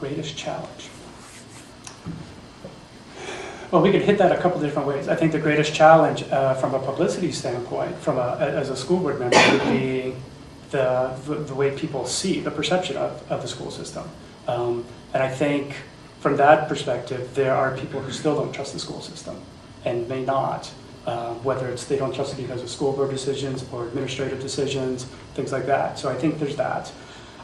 greatest challenge. Well, we could hit that a couple different ways. I think the greatest challenge from a publicity standpoint, as a school board member, would be the way people see, the perception of the school system. And I think from that perspective, there are people who still don't trust the school system and may not, whether it's they don't trust it because of school board decisions or administrative decisions, things like that. So I think there's that.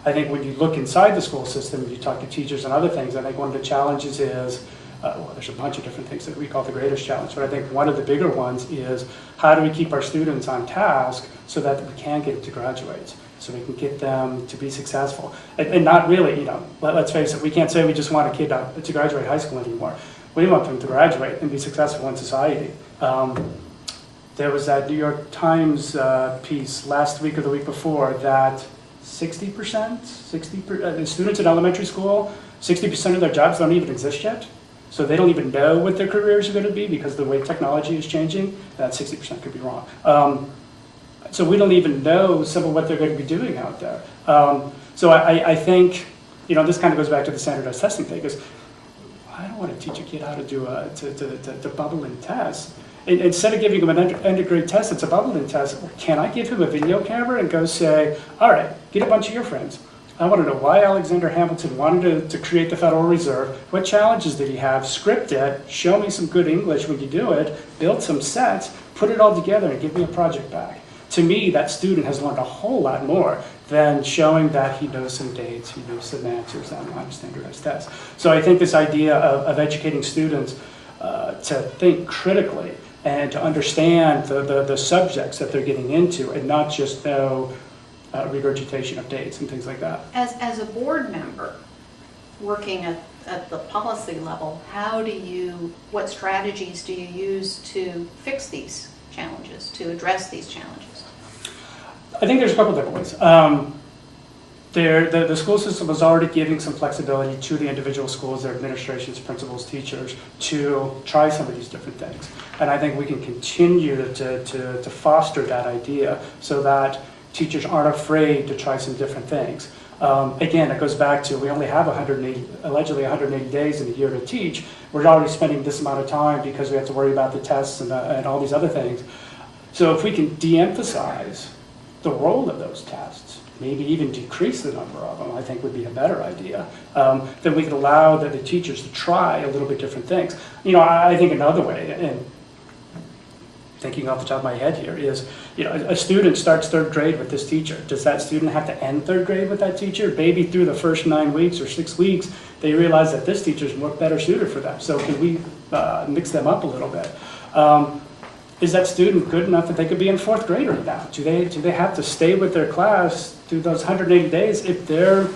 I think when you look inside the school system, you talk to teachers and other things, I think one of the challenges is, well, there's a bunch of different things that we call the greatest challenge, but I think one of the bigger ones is how do we keep our students on task so that we can get to graduate, so we can get them to be successful. And not really, let's face it, we can't say we just want a kid to graduate high school anymore. We want them to graduate and be successful in society. There was that New York Times piece last week or the week before that 60%, the students in elementary school, 60% of their jobs don't even exist yet. So they don't even know what their careers are going to be because the way technology is changing. That 60% could be wrong. So we don't even know some of what they're going to be doing out there. So I think, this kind of goes back to the standardized testing thing, because I don't want to teach a kid how to do to bubble and test. Instead of giving him an end of grade test, it's a bubbling test. Can I give him a video camera and go say, all right, get a bunch of your friends. I want to know why Alexander Hamilton wanted to create the Federal Reserve. What challenges did he have? Script it, show me some good English when you do it, build some sets, put it all together and give me a project back. To me, that student has learned a whole lot more than showing that he knows some dates, he knows some answers on standardized tests. So I think this idea of educating students to think critically and to understand the subjects that they're getting into and not just know regurgitation of dates and things like that. As a board member working at the policy level, what strategies do you use to fix these challenges, to address these challenges? I think there's a couple different ways. The school system is already giving some flexibility to the individual schools, their administrations, principals, teachers, to try some of these different things. And I think we can continue to foster that idea so that teachers aren't afraid to try some different things. Again, it goes back to we only have allegedly 180 days in a year to teach. We're already spending this amount of time because we have to worry about the tests and all these other things. So if we can de-emphasize the role of those tests, maybe even decrease the number of them, I think would be a better idea. Then we could allow the teachers to try a little bit different things. I think another way, and thinking off the top of my head here, is a student starts third grade with this teacher. Does that student have to end third grade with that teacher? Maybe through the first 9 weeks or 6 weeks, they realize that this teacher is better suited for them. So can we mix them up a little bit? Is that student good enough that they could be in fourth grade right now? Do they have to stay with their class through those 180 days if they're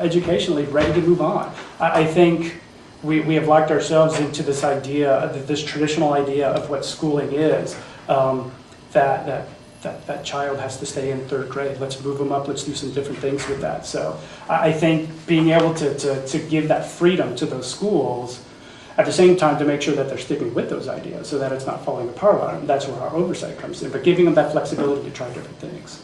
educationally ready to move on? I think we have locked ourselves into this idea, this traditional idea of what schooling is, that child has to stay in third grade. Let's move them up. Let's do some different things with that. So I think being able to give that freedom to those schools, at the same time to make sure that they're sticking with those ideas so that it's not falling apart on them. That's where our oversight comes in, but giving them that flexibility to try different things.